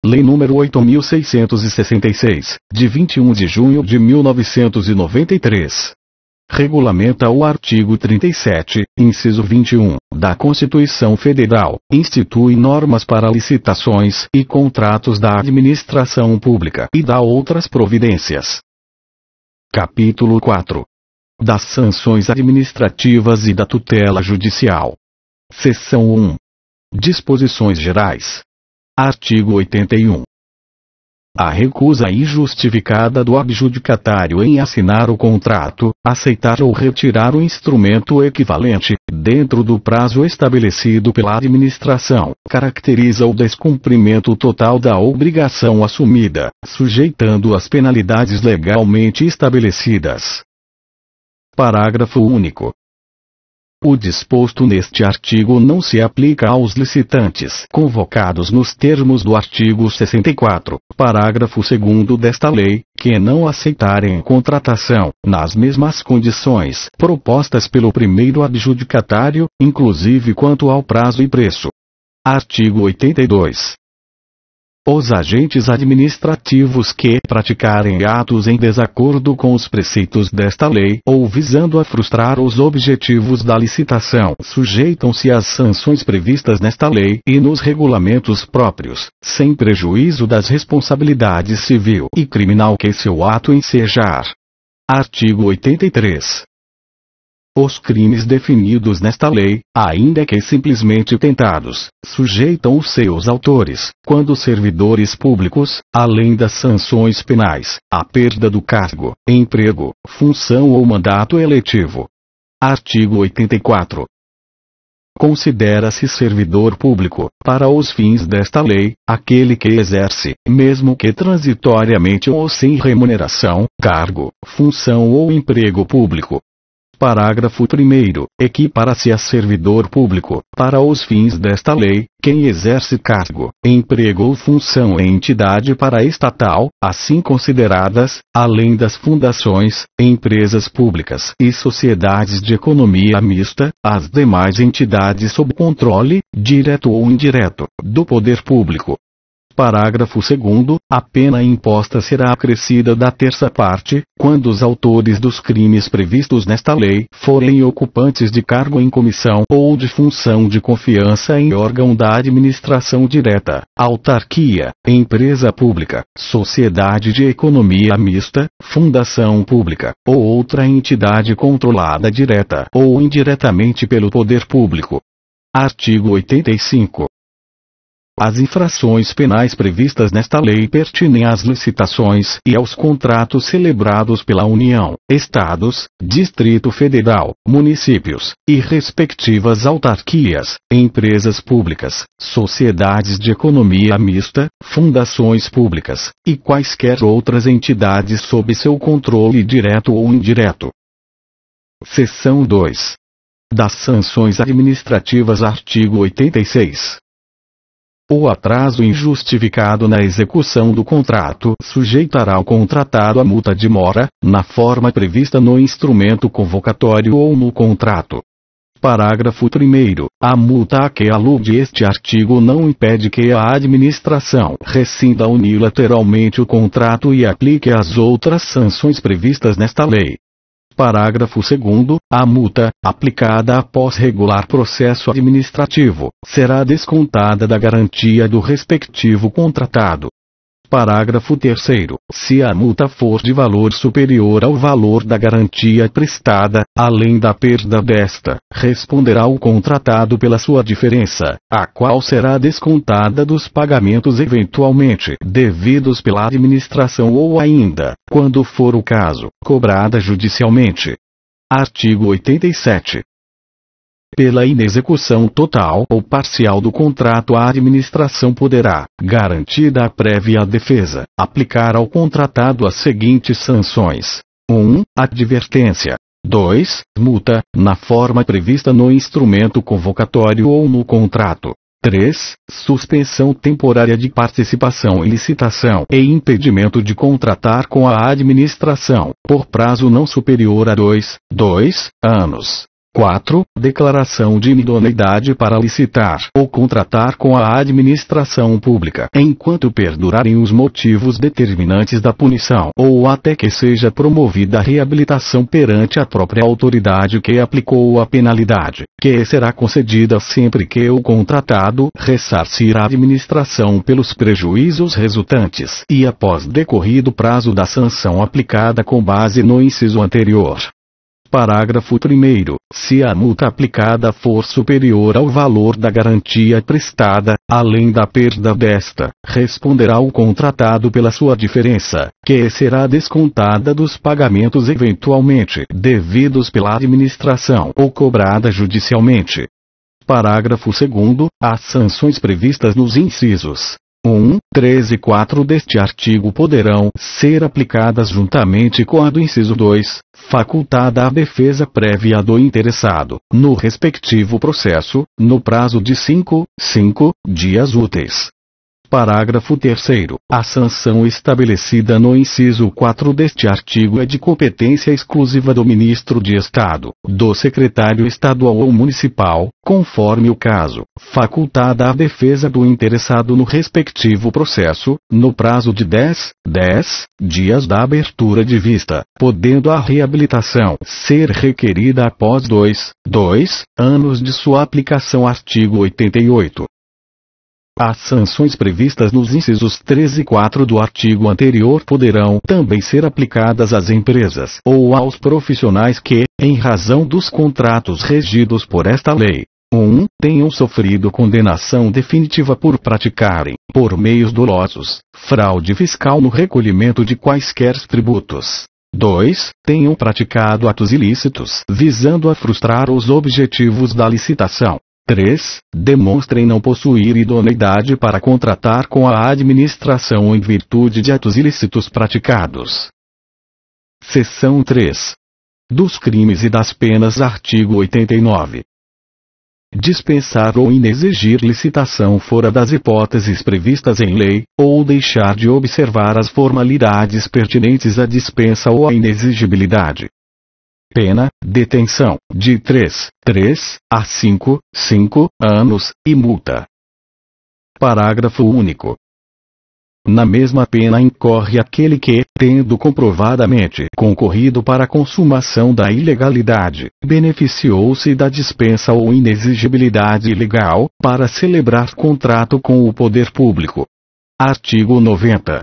Lei nº 8.666, de 21 de junho de 1993. Regulamenta o artigo 37, inciso 21, da Constituição Federal, institui normas para licitações e contratos da administração pública e dá outras providências. Capítulo 4. Das sanções administrativas e da tutela judicial. Seção 1. Disposições gerais. Artigo 81. A recusa injustificada do adjudicatário em assinar o contrato, aceitar ou retirar o instrumento equivalente, dentro do prazo estabelecido pela administração, caracteriza o descumprimento total da obrigação assumida, sujeitando às penalidades legalmente estabelecidas. Parágrafo único. O disposto neste artigo não se aplica aos licitantes convocados nos termos do artigo 64, parágrafo 2º desta lei, que não aceitarem contratação, nas mesmas condições propostas pelo primeiro adjudicatário, inclusive quanto ao prazo e preço. Artigo 82. Os agentes administrativos que praticarem atos em desacordo com os preceitos desta lei ou visando a frustrar os objetivos da licitação sujeitam-se às sanções previstas nesta lei e nos regulamentos próprios, sem prejuízo das responsabilidades civil e criminal que seu ato ensejar. Artigo 83. Os crimes definidos nesta lei, ainda que simplesmente tentados, sujeitam os seus autores, quando servidores públicos, além das sanções penais, à perda do cargo, emprego, função ou mandato eletivo. Artigo 84. Considera-se servidor público, para os fins desta lei, aquele que exerce, mesmo que transitoriamente ou sem remuneração, cargo, função ou emprego público. Parágrafo 1º. Equipara-se a servidor público, para os fins desta lei, quem exerce cargo, emprego ou função em entidade paraestatal, assim consideradas, além das fundações, empresas públicas e sociedades de economia mista, as demais entidades sob controle, direto ou indireto, do poder público. Parágrafo 2º. A pena imposta será acrescida da terça parte, quando os autores dos crimes previstos nesta lei forem ocupantes de cargo em comissão ou de função de confiança em órgão da administração direta, autarquia, empresa pública, sociedade de economia mista, fundação pública, ou outra entidade controlada direta ou indiretamente pelo poder público. Artigo 85. As infrações penais previstas nesta lei pertinem às licitações e aos contratos celebrados pela União, Estados, Distrito Federal, municípios, e respectivas autarquias, empresas públicas, sociedades de economia mista, fundações públicas, e quaisquer outras entidades sob seu controle direto ou indireto. Seção 2. Das sanções administrativas. Artigo 86. O atraso injustificado na execução do contrato sujeitará o contratado a multa de mora, na forma prevista no instrumento convocatório ou no contrato. Parágrafo 1º. A multa a que alude este artigo não impede que a administração rescinda unilateralmente o contrato e aplique as outras sanções previstas nesta lei. Parágrafo 2º. A multa, aplicada após regular processo administrativo, será descontada da garantia do respectivo contratado. Parágrafo 3º. Se a multa for de valor superior ao valor da garantia prestada, além da perda desta, responderá o contratado pela sua diferença, a qual será descontada dos pagamentos eventualmente devidos pela administração ou ainda, quando for o caso, cobrada judicialmente. Artigo 87. Pela inexecução total ou parcial do contrato, a administração poderá, garantida a prévia defesa, aplicar ao contratado as seguintes sanções: 1. Advertência. 2. Multa, na forma prevista no instrumento convocatório ou no contrato. 3. Suspensão temporária de participação em licitação e impedimento de contratar com a administração, por prazo não superior a 2 anos. 4. Declaração de inidoneidade para licitar ou contratar com a administração pública enquanto perdurarem os motivos determinantes da punição ou até que seja promovida a reabilitação perante a própria autoridade que aplicou a penalidade, que será concedida sempre que o contratado ressarcir a administração pelos prejuízos resultantes e após decorrido prazo da sanção aplicada com base no inciso anterior. Parágrafo 1º. Se a multa aplicada for superior ao valor da garantia prestada, além da perda desta, responderá o contratado pela sua diferença, que será descontada dos pagamentos eventualmente devidos pela administração ou cobrada judicialmente. Parágrafo 2º. As sanções previstas nos incisos 1, 3 e 4 deste artigo poderão ser aplicadas juntamente com a do inciso 2, facultada a defesa prévia do interessado, no respectivo processo, no prazo de 5 dias úteis. Parágrafo 3º. A sanção estabelecida no inciso 4 deste artigo é de competência exclusiva do Ministro de Estado, do Secretário Estadual ou Municipal, conforme o caso, facultada a defesa do interessado no respectivo processo, no prazo de 10 dias da abertura de vista, podendo a reabilitação ser requerida após 2 anos de sua aplicação. Artigo 88. As sanções previstas nos incisos 3 e 4 do artigo anterior poderão também ser aplicadas às empresas ou aos profissionais que, em razão dos contratos regidos por esta lei, 1. Tenham sofrido condenação definitiva por praticarem, por meios dolosos, fraude fiscal no recolhimento de quaisquer tributos. 2. Tenham praticado atos ilícitos visando a frustrar os objetivos da licitação. 3. Demonstrem não possuir idoneidade para contratar com a administração em virtude de atos ilícitos praticados. Seção 3. Dos crimes e das penas. Artigo 89. Dispensar ou inexigir licitação fora das hipóteses previstas em lei, ou deixar de observar as formalidades pertinentes à dispensa ou à inexigibilidade. Pena, detenção, de 3 a 5 anos, e multa. Parágrafo único. Na mesma pena incorre aquele que, tendo comprovadamente concorrido para a consumação da ilegalidade, beneficiou-se da dispensa ou inexigibilidade ilegal, para celebrar contrato com o poder público. Artigo 90.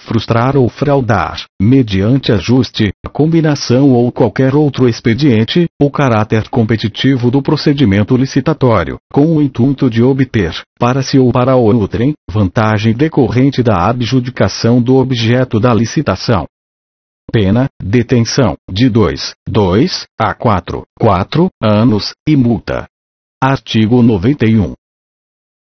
Frustrar ou fraudar, mediante ajuste, combinação ou qualquer outro expediente, o caráter competitivo do procedimento licitatório, com o intuito de obter, para si ou para outrem, vantagem decorrente da adjudicação do objeto da licitação. Pena, detenção, de 2 a 4 anos, e multa. Artigo 91.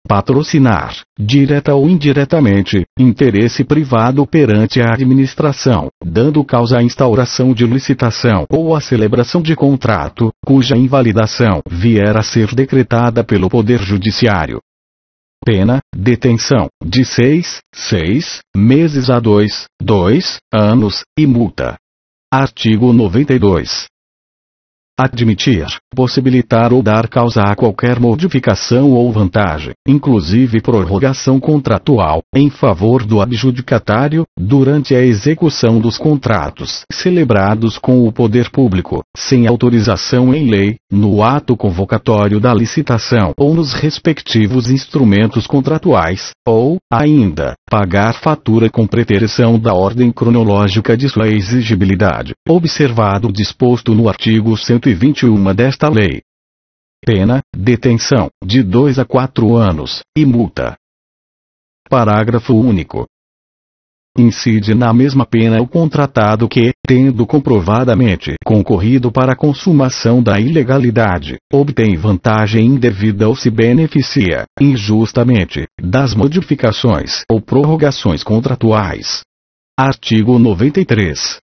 Patrocinar, direta ou indiretamente, interesse privado perante a administração, dando causa à instauração de licitação ou à celebração de contrato, cuja invalidação vier a ser decretada pelo Poder Judiciário. Pena, detenção, de 6 meses a 2 anos, e multa. Artigo 92. Admitir, possibilitar ou dar causa a qualquer modificação ou vantagem, inclusive prorrogação contratual, em favor do adjudicatário, durante a execução dos contratos celebrados com o poder público, sem autorização em lei, no ato convocatório da licitação ou nos respectivos instrumentos contratuais, ou, ainda, pagar fatura com preterição da ordem cronológica de sua exigibilidade, observado o disposto no artigo 121 desta lei. Pena, detenção, de 2 a 4 anos, e multa. Parágrafo único. Incide na mesma pena o contratado que, tendo comprovadamente concorrido para a consumação da ilegalidade, obtém vantagem indevida ou se beneficia, injustamente, das modificações ou prorrogações contratuais. Artigo 93.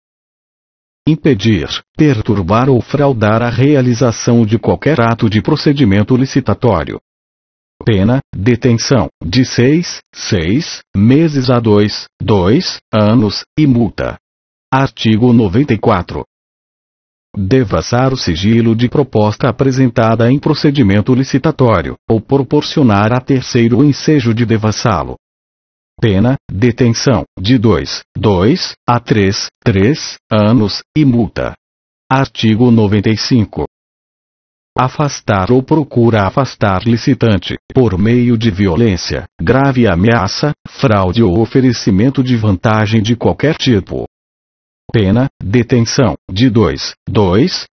Impedir, perturbar ou fraudar a realização de qualquer ato de procedimento licitatório. Pena, detenção, de 6 meses a 2 anos, e multa. Artigo 94. devassar o sigilo de proposta apresentada em procedimento licitatório, ou proporcionar a terceiro o ensejo de devassá-lo. Pena, detenção, de 2 a 3 anos, e multa. Artigo 95. Afastar ou procura afastar licitante, por meio de violência, grave ameaça, fraude ou oferecimento de vantagem de qualquer tipo. Pena, detenção, de 2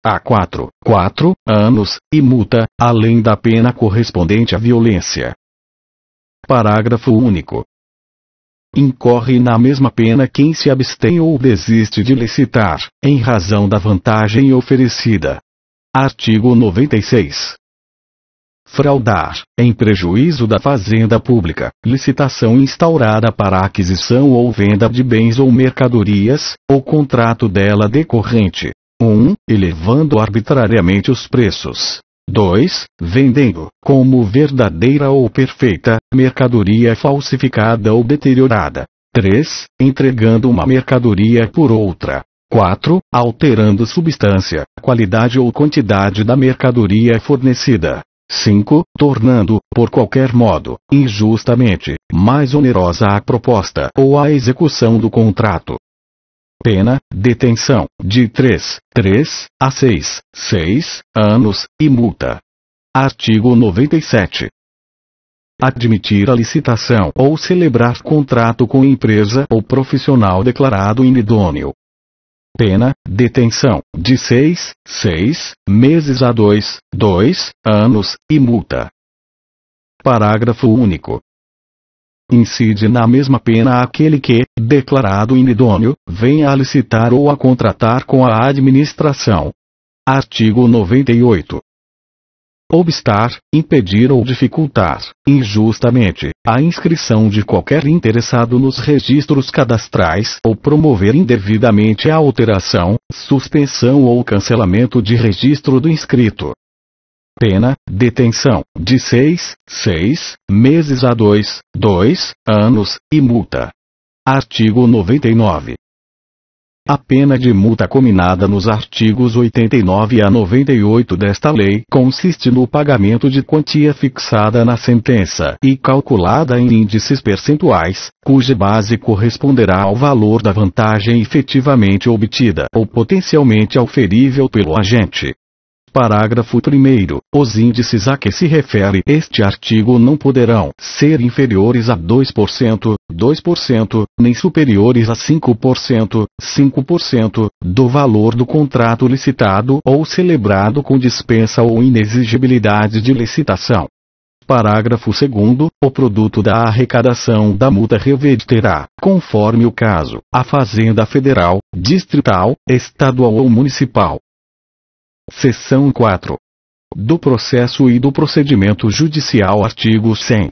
a 4 anos, e multa, além da pena correspondente à violência. Parágrafo único. Incorre na mesma pena quem se abstém ou desiste de licitar, em razão da vantagem oferecida. Artigo 96. Fraudar, em prejuízo da fazenda pública, licitação instaurada para aquisição ou venda de bens ou mercadorias, ou contrato dela decorrente. 1. Elevando arbitrariamente os preços. 2. Vendendo, como verdadeira ou perfeita, mercadoria falsificada ou deteriorada. 3. Entregando uma mercadoria por outra. 4. Alterando substância, qualidade ou quantidade da mercadoria fornecida. 5. Tornando, por qualquer modo, injustamente, mais onerosa a proposta ou a execução do contrato. Pena, detenção, de 3 a 6 anos, e multa. Artigo 97. Admitir a licitação ou celebrar contrato com empresa ou profissional declarado inidôneo. Pena, detenção, de 6 meses a 2 anos, e multa. Parágrafo único. Incide na mesma pena aquele que, declarado inidôneo, venha a licitar ou a contratar com a administração. Artigo 98. Obstar, impedir ou dificultar, injustamente, a inscrição de qualquer interessado nos registros cadastrais ou promover indevidamente a alteração, suspensão ou cancelamento de registro do inscrito. Pena, detenção, de 6 meses a 2 anos, e multa. Artigo 99. A pena de multa cominada nos artigos 89 a 98 desta lei consiste no pagamento de quantia fixada na sentença e calculada em índices percentuais, cuja base corresponderá ao valor da vantagem efetivamente obtida ou potencialmente auferível pelo agente. Parágrafo 1º. Os índices a que se refere este artigo não poderão ser inferiores a 2%, nem superiores a 5%, do valor do contrato licitado ou celebrado com dispensa ou inexigibilidade de licitação. Parágrafo 2º. O produto da arrecadação da multa reverterá, conforme o caso, à Fazenda Federal, Distrital, Estadual ou Municipal. Seção 4. Do processo e do procedimento judicial. Artigo 100.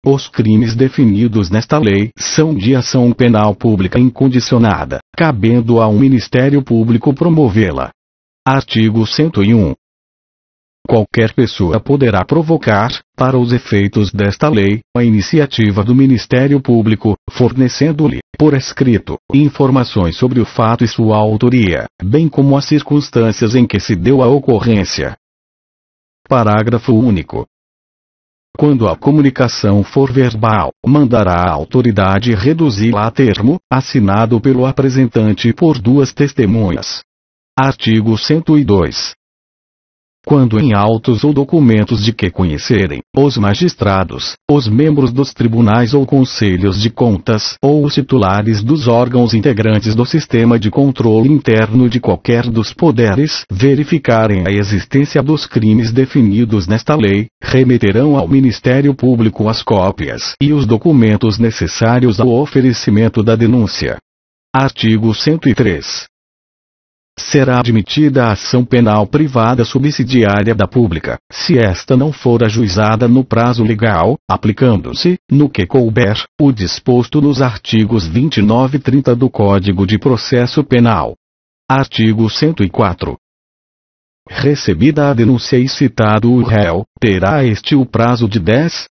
Os crimes definidos nesta lei são de ação penal pública incondicionada, cabendo ao Ministério Público promovê-la. Artigo 101. Qualquer pessoa poderá provocar, para os efeitos desta lei, a iniciativa do Ministério Público, fornecendo-lhe, por escrito, informações sobre o fato e sua autoria, bem como as circunstâncias em que se deu a ocorrência. Parágrafo único. Quando a comunicação for verbal, mandará a autoridade reduzi-la a termo, assinado pelo apresentante e por duas testemunhas. Artigo 102. Quando em autos ou documentos de que conhecerem, os magistrados, os membros dos tribunais ou conselhos de contas, ou os titulares dos órgãos integrantes do sistema de controle interno de qualquer dos poderes, verificarem a existência dos crimes definidos nesta lei, remeterão ao Ministério Público as cópias e os documentos necessários ao oferecimento da denúncia. Artigo 103. Será admitida a ação penal privada subsidiária da pública, se esta não for ajuizada no prazo legal, aplicando-se, no que couber, o disposto nos artigos 29 e 30 do Código de Processo Penal. Artigo 104. Recebida a denúncia e citado o réu, terá este o prazo de 10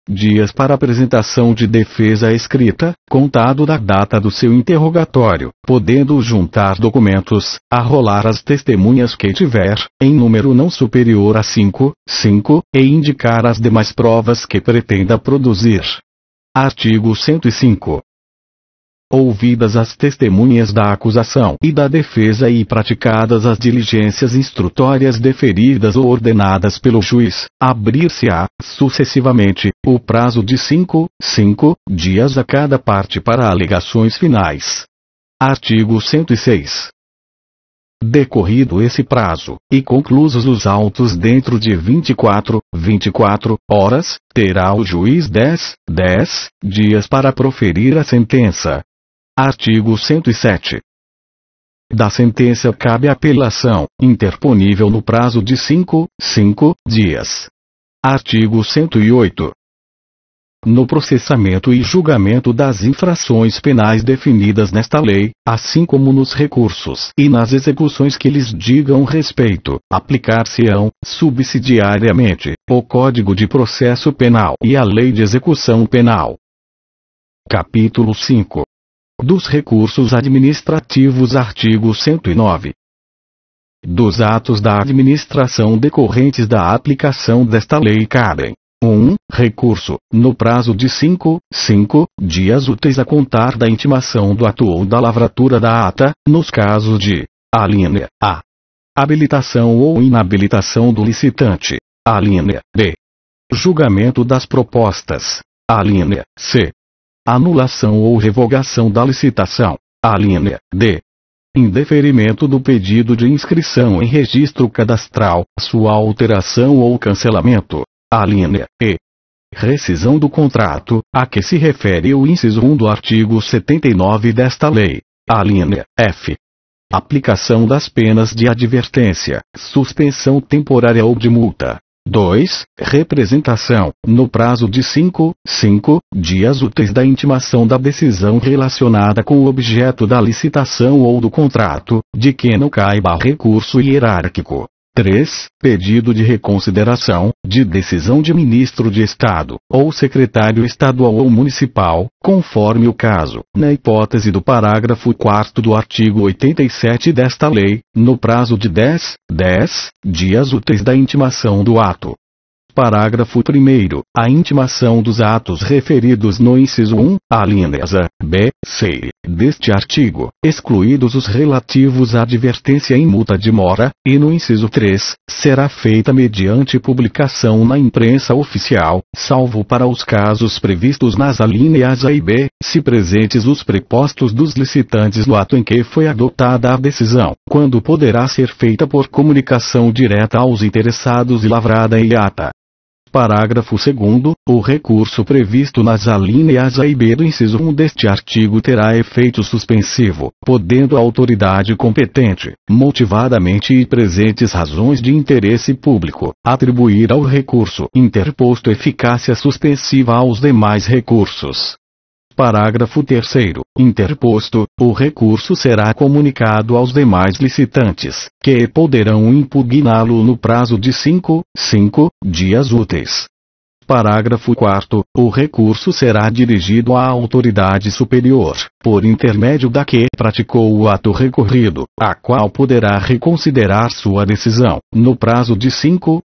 dias para apresentação de defesa escrita, contado da data do seu interrogatório, podendo juntar documentos, arrolar as testemunhas que tiver, em número não superior a 5, e indicar as demais provas que pretenda produzir. Artigo 105. Ouvidas as testemunhas da acusação e da defesa e praticadas as diligências instrutórias deferidas ou ordenadas pelo juiz, abrir-se-á, sucessivamente, o prazo de 5 dias a cada parte para alegações finais. Artigo 106. Decorrido esse prazo, e conclusos os autos dentro de 24 horas, terá o juiz 10 dias para proferir a sentença. Artigo 107. Da sentença cabe apelação, interponível no prazo de 5 dias. Artigo 108. No processamento e julgamento das infrações penais definidas nesta lei, assim como nos recursos e nas execuções que lhes digam respeito, aplicar-se-ão, subsidiariamente, o Código de Processo Penal e a Lei de Execução Penal. Capítulo 5. Dos recursos administrativos. Artigo 109. Dos atos da administração decorrentes da aplicação desta lei cabem: 1. Recurso, no prazo de 5 dias úteis a contar da intimação do ato ou da lavratura da ata, nos casos de: alínea A. Habilitação ou inabilitação do licitante. Alínea B. Julgamento das propostas. Alínea C. Anulação ou revogação da licitação. Alínea D. Indeferimento do pedido de inscrição em registro cadastral, sua alteração ou cancelamento. Alínea E. Rescisão do contrato, a que se refere o inciso 1 do artigo 79 desta lei. Alínea F. Aplicação das penas de advertência, suspensão temporária ou de multa. 2. Representação, no prazo de 5 dias úteis da intimação da decisão relacionada com o objeto da licitação ou do contrato, de que não caiba recurso hierárquico. 3. Pedido de reconsideração, de decisão de ministro de Estado, ou secretário estadual ou municipal, conforme o caso, na hipótese do parágrafo 4º do artigo 87 desta lei, no prazo de 10 dias úteis da intimação do ato. Parágrafo 1º. A intimação dos atos referidos no inciso 1, alíneas A, B, C, deste artigo, excluídos os relativos à advertência em multa de mora, e no inciso 3, será feita mediante publicação na imprensa oficial, salvo para os casos previstos nas alíneas A e B, se presentes os prepostos dos licitantes no ato em que foi adotada a decisão, quando poderá ser feita por comunicação direta aos interessados e lavrada em ata. Parágrafo 2º. O recurso previsto nas alíneas A e B do inciso 1 deste artigo terá efeito suspensivo, podendo a autoridade competente, motivadamente e presentes razões de interesse público, atribuir ao recurso interposto eficácia suspensiva aos demais recursos. Parágrafo 3º. Interposto, o recurso será comunicado aos demais licitantes, que poderão impugná-lo no prazo de 5 dias úteis. Parágrafo 4º. O recurso será dirigido à autoridade superior, por intermédio da que praticou o ato recorrido, a qual poderá reconsiderar sua decisão, no prazo de 5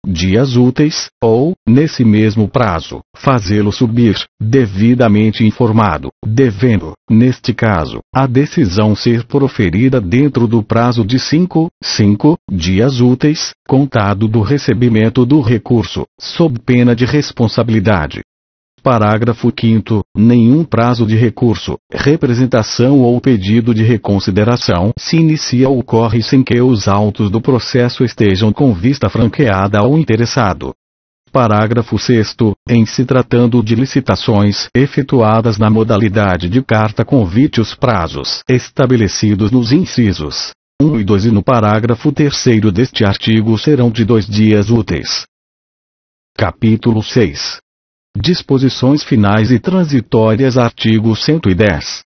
dias úteis, ou, nesse mesmo prazo, fazê-lo subir, devidamente informado, devendo, neste caso, a decisão ser proferida dentro do prazo de 5 dias úteis, contado do recebimento do recurso, sob pena de responsabilidade. Parágrafo 5º. Nenhum prazo de recurso, representação ou pedido de reconsideração se inicia ou corre sem que os autos do processo estejam com vista franqueada ao interessado. Parágrafo 6º. Em se tratando de licitações efetuadas na modalidade de carta-convite, os prazos estabelecidos nos incisos 1 e 2 e no parágrafo 3º deste artigo serão de 2 dias úteis. Capítulo 6. Disposições finais e transitórias. Artigo 110.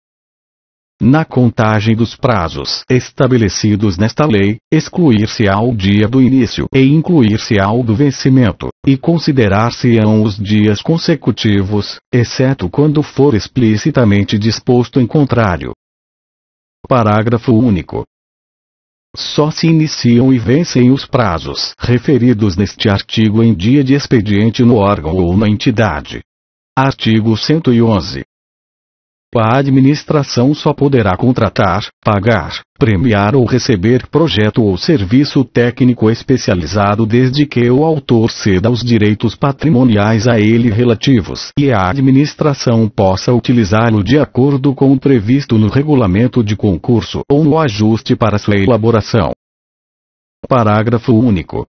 Na contagem dos prazos estabelecidos nesta lei, excluir-se-á o dia do início e incluir-se-á o do vencimento, e considerar-se-ão os dias consecutivos, exceto quando for explicitamente disposto em contrário. Parágrafo único. Só se iniciam e vencem os prazos referidos neste artigo em dia de expediente no órgão ou na entidade. Artigo 111. A administração só poderá contratar, pagar, premiar ou receber projeto ou serviço técnico especializado desde que o autor ceda os direitos patrimoniais a ele relativos e a administração possa utilizá-lo de acordo com o previsto no regulamento de concurso ou no ajuste para sua elaboração. Parágrafo único.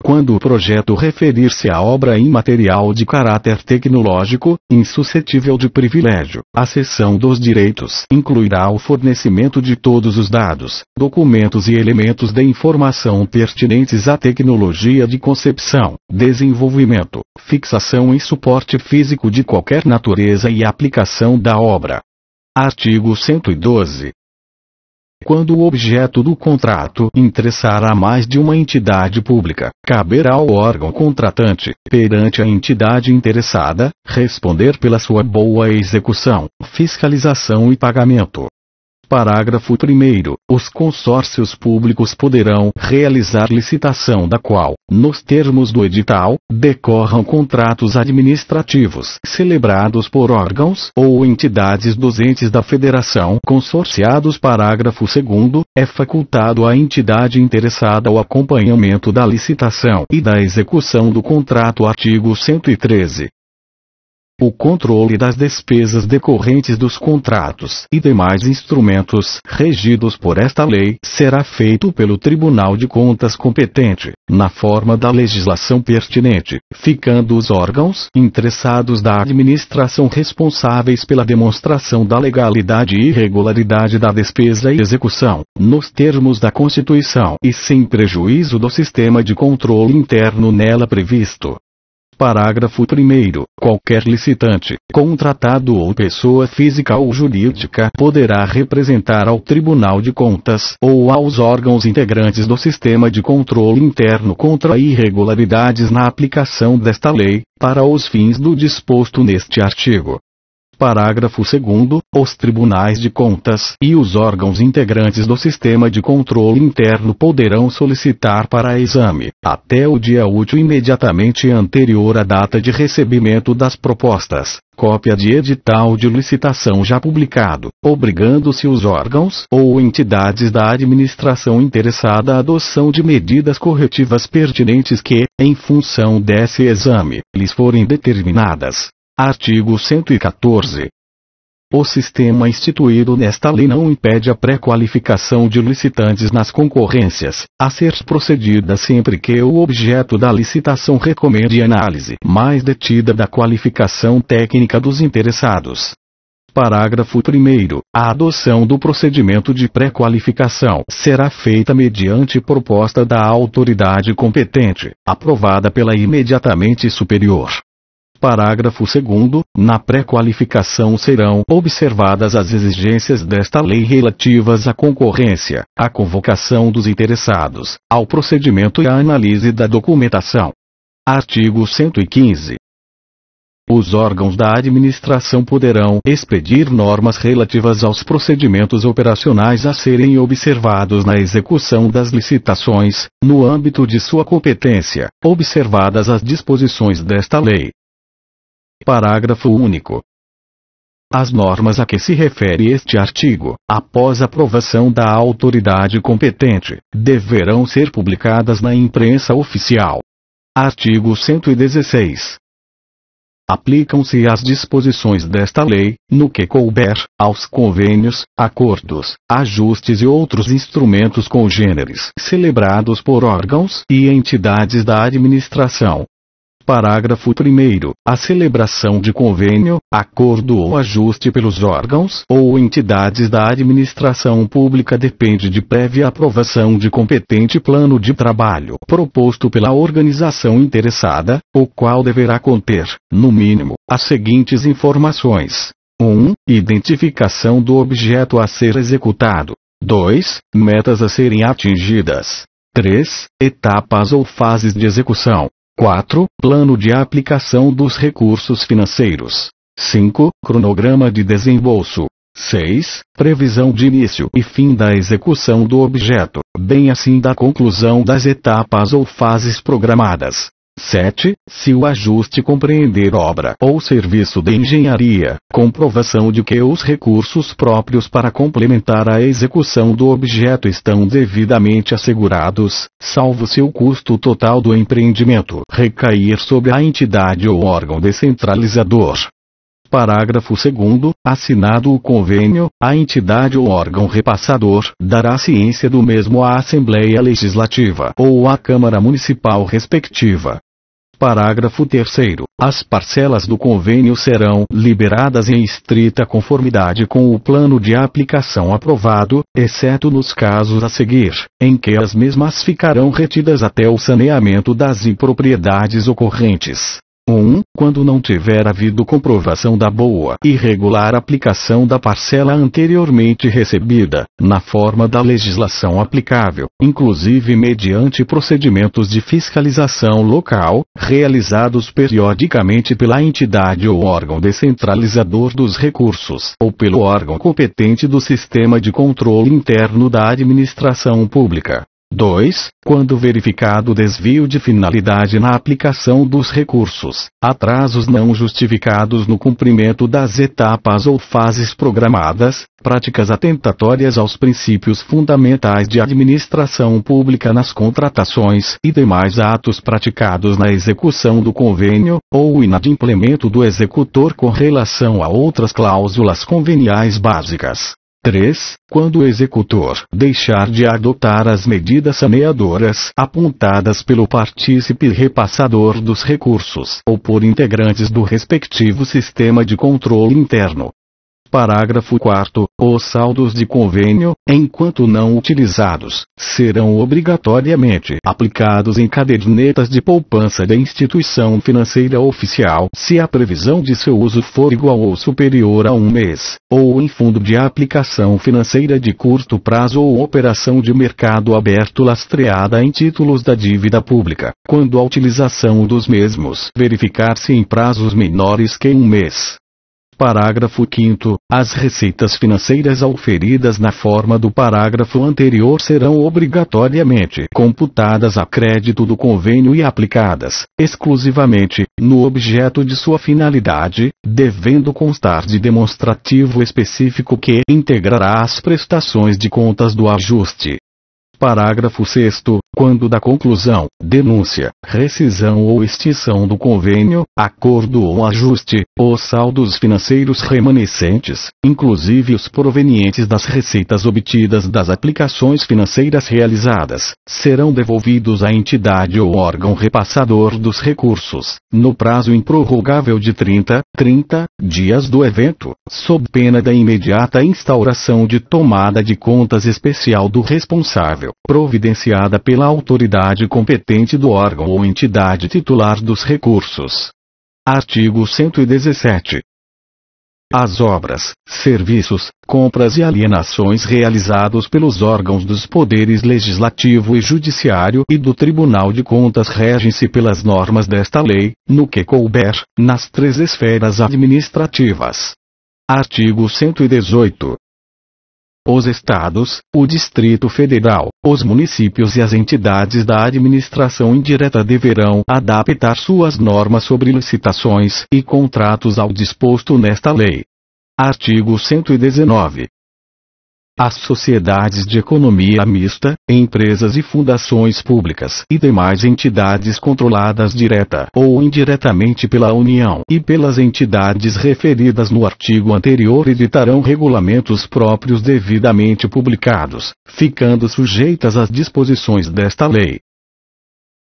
Quando o projeto referir-se a obra imaterial de caráter tecnológico, insuscetível de privilégio, a cessão dos direitos incluirá o fornecimento de todos os dados, documentos e elementos de informação pertinentes à tecnologia de concepção, desenvolvimento, fixação e suporte físico de qualquer natureza e aplicação da obra. Artigo 112. Quando o objeto do contrato interessar a mais de uma entidade pública, caberá ao órgão contratante, perante a entidade interessada, responder pela sua boa execução, fiscalização e pagamento. Parágrafo 1º. Os consórcios públicos poderão realizar licitação da qual, nos termos do edital, decorram contratos administrativos celebrados por órgãos ou entidades dos entes da federação consorciados. Parágrafo 2º. É facultado à entidade interessada o acompanhamento da licitação e da execução do contrato. Artigo 113. O controle das despesas decorrentes dos contratos e demais instrumentos regidos por esta lei será feito pelo Tribunal de Contas competente, na forma da legislação pertinente, ficando os órgãos interessados da administração responsáveis pela demonstração da legalidade e regularidade da despesa e execução, nos termos da Constituição e sem prejuízo do sistema de controle interno nela previsto. Parágrafo 1º. Qualquer licitante, contratado ou pessoa física ou jurídica poderá representar ao Tribunal de Contas ou aos órgãos integrantes do sistema de controle interno contra irregularidades na aplicação desta lei, para os fins do disposto neste artigo. Parágrafo 2º. Os tribunais de contas e os órgãos integrantes do sistema de controle interno poderão solicitar para exame, até o dia útil imediatamente anterior à data de recebimento das propostas, cópia de edital de licitação já publicado, obrigando-se os órgãos ou entidades da administração interessada à adoção de medidas corretivas pertinentes que, em função desse exame, lhes forem determinadas. Artigo 114. O sistema instituído nesta lei não impede a pré-qualificação de licitantes nas concorrências, a ser procedida sempre que o objeto da licitação recomende análise mais detida da qualificação técnica dos interessados. Parágrafo 1º. A adoção do procedimento de pré-qualificação será feita mediante proposta da autoridade competente, aprovada pela imediatamente superior. Parágrafo 2º. Na pré-qualificação serão observadas as exigências desta lei relativas à concorrência, à convocação dos interessados, ao procedimento e à análise da documentação. Artigo 115. Os órgãos da administração poderão expedir normas relativas aos procedimentos operacionais a serem observados na execução das licitações, no âmbito de sua competência, observadas as disposições desta lei. Parágrafo único. As normas a que se refere este artigo, após aprovação da autoridade competente, deverão ser publicadas na imprensa oficial. Artigo 116. Aplicam-se as disposições desta lei, no que couber, aos convênios, acordos, ajustes e outros instrumentos congêneres celebrados por órgãos e entidades da administração. Parágrafo 1º. A celebração de convênio, acordo ou ajuste pelos órgãos ou entidades da administração pública depende de prévia aprovação de competente plano de trabalho proposto pela organização interessada, o qual deverá conter, no mínimo, as seguintes informações. 1. Identificação do objeto a ser executado. 2. Metas a serem atingidas. 3. Etapas ou fases de execução. 4. Plano de aplicação dos recursos financeiros. 5. Cronograma de desembolso. 6. Previsão de início e fim da execução do objeto, bem assim da conclusão das etapas ou fases programadas. 7. Se o ajuste compreender obra ou serviço de engenharia, comprovação de que os recursos próprios para complementar a execução do objeto estão devidamente assegurados, salvo se o custo total do empreendimento recair sobre a entidade ou órgão descentralizador. Parágrafo 2º. Assinado o convênio, a entidade ou órgão repassador dará ciência do mesmo à Assembleia Legislativa ou à Câmara Municipal respectiva. Parágrafo 3º. As parcelas do convênio serão liberadas em estrita conformidade com o plano de aplicação aprovado, exceto nos casos a seguir, em que as mesmas ficarão retidas até o saneamento das impropriedades ocorrentes. 1. Quando não tiver havido comprovação da boa e regular aplicação da parcela anteriormente recebida, na forma da legislação aplicável, inclusive mediante procedimentos de fiscalização local, realizados periodicamente pela entidade ou órgão descentralizador dos recursos, ou pelo órgão competente do sistema de controle interno da administração pública. 2. Quando verificado desvio de finalidade na aplicação dos recursos, atrasos não justificados no cumprimento das etapas ou fases programadas, práticas atentatórias aos princípios fundamentais de administração pública nas contratações e demais atos praticados na execução do convênio, ou o inadimplemento do executor com relação a outras cláusulas conveniais básicas. 3. Quando o executor deixar de adotar as medidas saneadoras apontadas pelo partícipe repassador dos recursos ou por integrantes do respectivo sistema de controle interno. Parágrafo 4º. Os saldos de convênio, enquanto não utilizados, serão obrigatoriamente aplicados em cadernetas de poupança da instituição financeira oficial se a previsão de seu uso for igual ou superior a 1 mês, ou em fundo de aplicação financeira de curto prazo ou operação de mercado aberto lastreada em títulos da dívida pública, quando a utilização dos mesmos verificar-se em prazos menores que 1 mês. Parágrafo 5º. As receitas financeiras auferidas na forma do parágrafo anterior serão obrigatoriamente computadas a crédito do convênio e aplicadas, exclusivamente, no objeto de sua finalidade, devendo constar de demonstrativo específico que integrará as prestações de contas do ajuste. Parágrafo 6º. Quando da conclusão, denúncia, rescisão ou extinção do convênio, acordo ou ajuste, os saldos financeiros remanescentes, inclusive os provenientes das receitas obtidas das aplicações financeiras realizadas, serão devolvidos à entidade ou órgão repassador dos recursos, no prazo improrrogável de 30 dias do evento, sob pena da imediata instauração de tomada de contas especial do responsável, providenciada pela autoridade competente do órgão ou entidade titular dos recursos. Artigo 117. As obras, serviços, compras e alienações realizados pelos órgãos dos poderes legislativo e judiciário e do Tribunal de Contas regem-se pelas normas desta lei, no que couber, nas 3 esferas administrativas. Artigo 118. Os estados, o Distrito Federal, os municípios e as entidades da administração indireta deverão adaptar suas normas sobre licitações e contratos ao disposto nesta lei. Artigo 119. As sociedades de economia mista, empresas e fundações públicas e demais entidades controladas direta ou indiretamente pela União e pelas entidades referidas no artigo anterior editarão regulamentos próprios devidamente publicados, ficando sujeitas às disposições desta lei.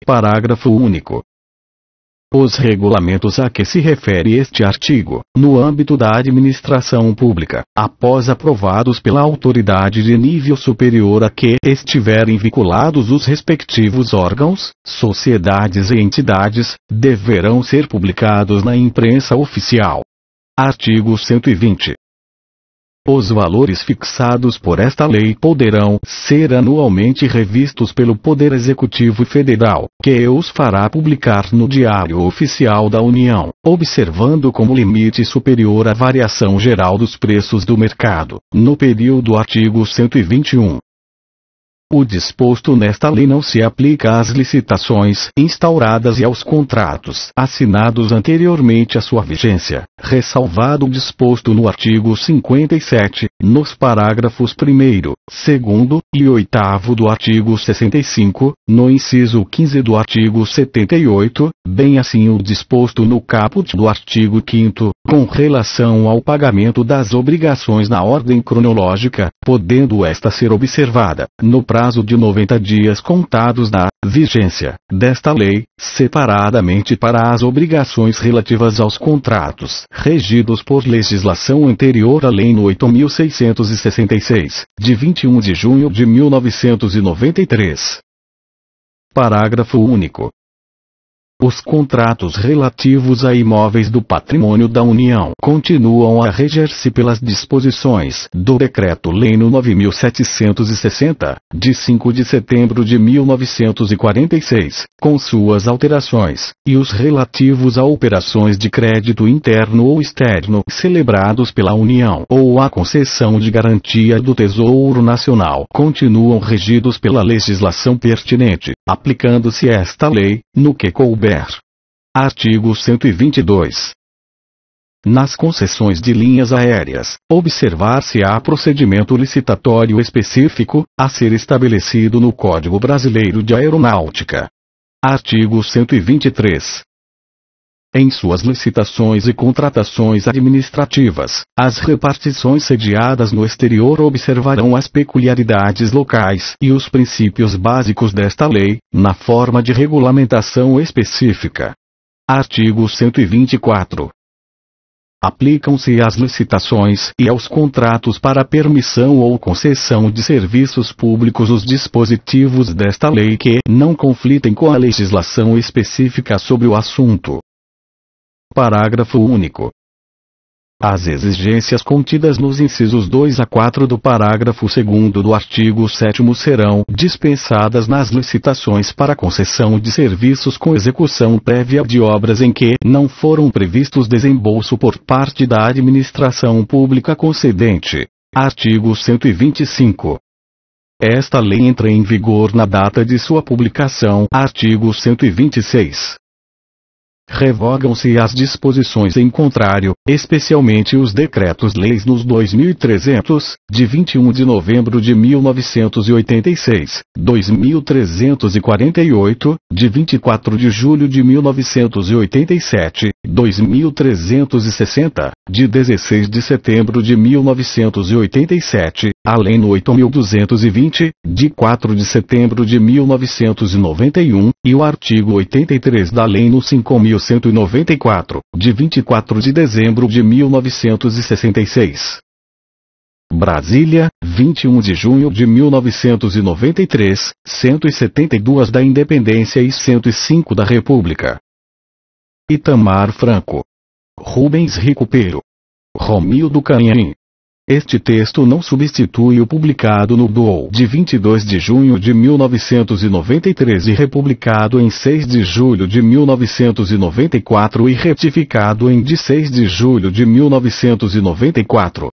Parágrafo único. Os regulamentos a que se refere este artigo, no âmbito da administração pública, após aprovados pela autoridade de nível superior a que estiverem vinculados os respectivos órgãos, sociedades e entidades, deverão ser publicados na imprensa oficial. Artigo 120. Os valores fixados por esta lei poderão ser anualmente revistos pelo Poder Executivo Federal, que os fará publicar no Diário Oficial da União, observando como limite superior a variação geral dos preços do mercado, no período. Artigo 121. O disposto nesta lei não se aplica às licitações instauradas e aos contratos assinados anteriormente à sua vigência, ressalvado o disposto no artigo 57, nos parágrafos 1º, 2º e 8º do artigo 65, no inciso 15 do artigo 78, bem assim o disposto no caput do artigo 5º, com relação ao pagamento das obrigações na ordem cronológica, podendo esta ser observada, no prazo de 90 dias contados da vigência desta lei, separadamente para as obrigações relativas aos contratos regidos por legislação anterior à Lei nº 8.666, de 21 de junho de 1993. Parágrafo único. Os contratos relativos a imóveis do patrimônio da União continuam a reger-se pelas disposições do Decreto-Lei nº 9.760, de 5 de setembro de 1946, com suas alterações, e os relativos a operações de crédito interno ou externo celebrados pela União ou a concessão de garantia do Tesouro Nacional continuam regidos pela legislação pertinente, aplicando-se esta lei, no que couber. Artigo 122. Nas concessões de linhas aéreas, observar-se-á procedimento licitatório específico, a ser estabelecido no Código Brasileiro de Aeronáutica. Artigo 123. Em suas licitações e contratações administrativas, as repartições sediadas no exterior observarão as peculiaridades locais e os princípios básicos desta lei, na forma de regulamentação específica. Artigo 124. Aplicam-se às licitações e aos contratos para permissão ou concessão de serviços públicos os dispositivos desta lei que não conflitem com a legislação específica sobre o assunto. Parágrafo único. As exigências contidas nos incisos 2 a 4 do parágrafo 2º do artigo 7º serão dispensadas nas licitações para concessão de serviços com execução prévia de obras em que não foram previstos desembolso por parte da administração pública concedente. Artigo 125. Esta lei entra em vigor na data de sua publicação. Artigo 126. Revogam-se as disposições em contrário, especialmente os decretos-leis nos 2300, de 21 de novembro de 1986, 2348, de 24 de julho de 1987, 2360, de 16 de setembro de 1987, a Lei nº 8.220, de 4 de setembro de 1991, e o artigo 83 da Lei nº 5.194, de 24 de dezembro de 1966. Brasília, 21 de junho de 1993, 172 da Independência e 105 da República. Itamar Franco. Rubens Recupero. Romildo Canhim. Este texto não substitui o publicado no DOU de 22 de junho de 1993 e republicado em 6 de julho de 1994 e retificado em de 6 de julho de 1994.